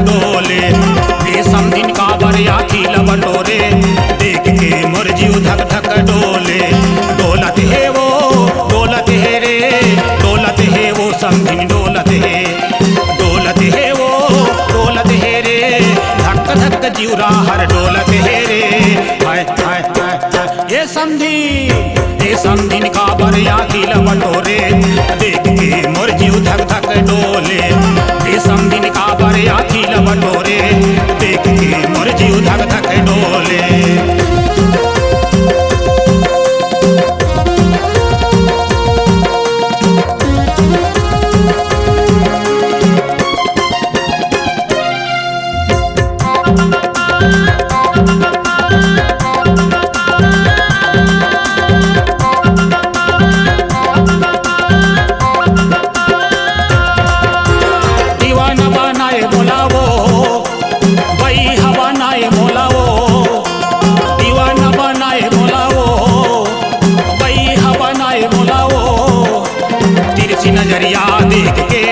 डोले। ये समधिन का बरिया खिल बटोरे, देख के मोर जीव धक धक डोले। डोलत है वो डोलत है रे, डोलत है वो समधिन डोलत है। डोलत है वो डोलत है रे, धक धक जीवरा हर डोलत है रे। हाय हाय हाय हाय ये समधिन का बरिया खिल बटोरे, देख के मोर जीव धक धक डोले। ये समधिन का बरिया खिल बटोरे, देख के मोर जीव धक धक डोले। नजरिया देख के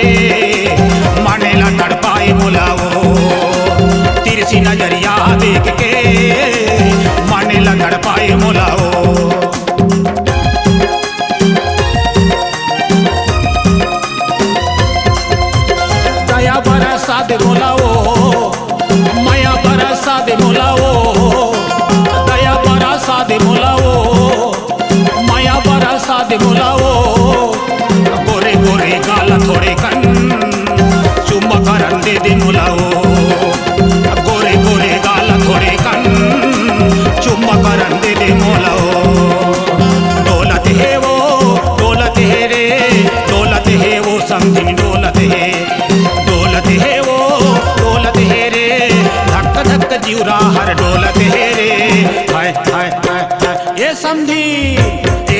मानेला तड़पाए मोलाओ, तिरछी नजरिया देख के मानेला तड़पाए मोलाओ। दया बरसा दे मोलाओ, माया बरसा दे मोलाओ। दया बरसा दे मोलाओ, माया बरसा दे मोलाओ। गोरे गोरे गाल थोड़े कन चुम्मा करन दे दे मोलाओ। गोरे गोरे गाल थोड़े कन चुम्मा करन दे दे मोलाओ। डोलत है वो डोलत है रे, डोलत है वो समधिन डोलत है। डोलत है वो डोलत है रे, धक धक जीवरा हर डोलत है रे। हाय हाय हाय हाय ये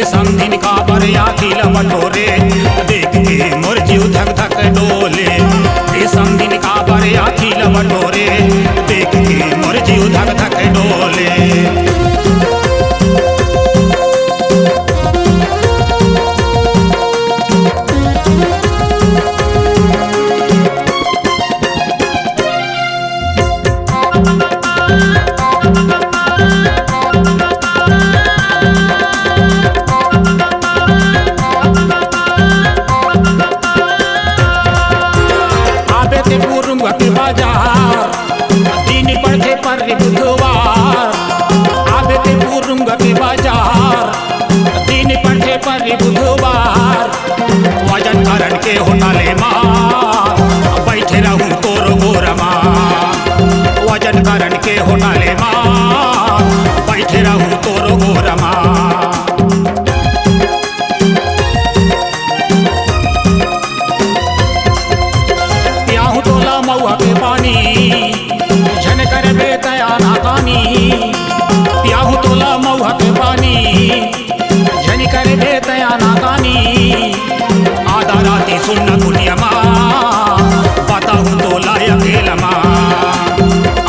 समधिन का बरिया खिल बटोरे, देख के मोर जीव धक धक डोले। ये समधिन का बरिया खिल बटोरे, देख के मोर जीव धक धक डोले। दिन पड़ते पर बुधवार, आबे ते पूर्णुंग के बाजार। दिन पड़ते पर बुधवार, वजन करण के होटले माँ बैठे रहूं तोर गोरमा। वजन करण के होटले माँ बैठे रहूं तोर गोरमा। प्याहू तोला मऊआ के पानी, झन कर बे दया नाकानी। प्याहू तोला मऊआ के पानी, झन कर बे दया नाकानी। आधा राती सुन गुनिया माँ, बताहूँ तोला अकेला माँ।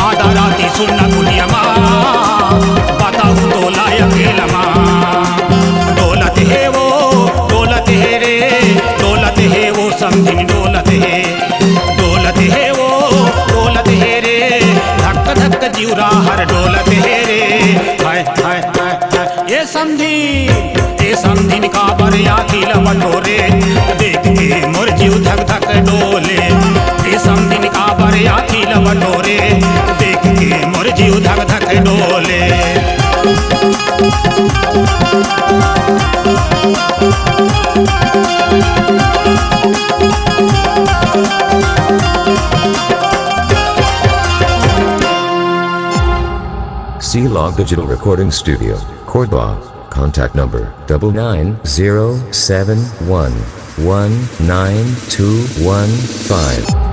आधा राती सुन गुनिया माँ, बताहूँ तोला अकेला माँ। डोलत है वो डोलत है रे, डोलत है वो समधिन डोलत है। डोलत है वो डोलत है रे, धक धक जीवरा हर डोलत है रे। हाय हाय हाय हाय ये समधिन का बरिया खिल बटोरे, देख के मोर जीव धक धक डोले। ये समधिन का बरिया खिल बटोरे, देख के मोर जीव धक धक डोले। C-Log Digital Recording Studio, Cordoba. Contact number 9907119215.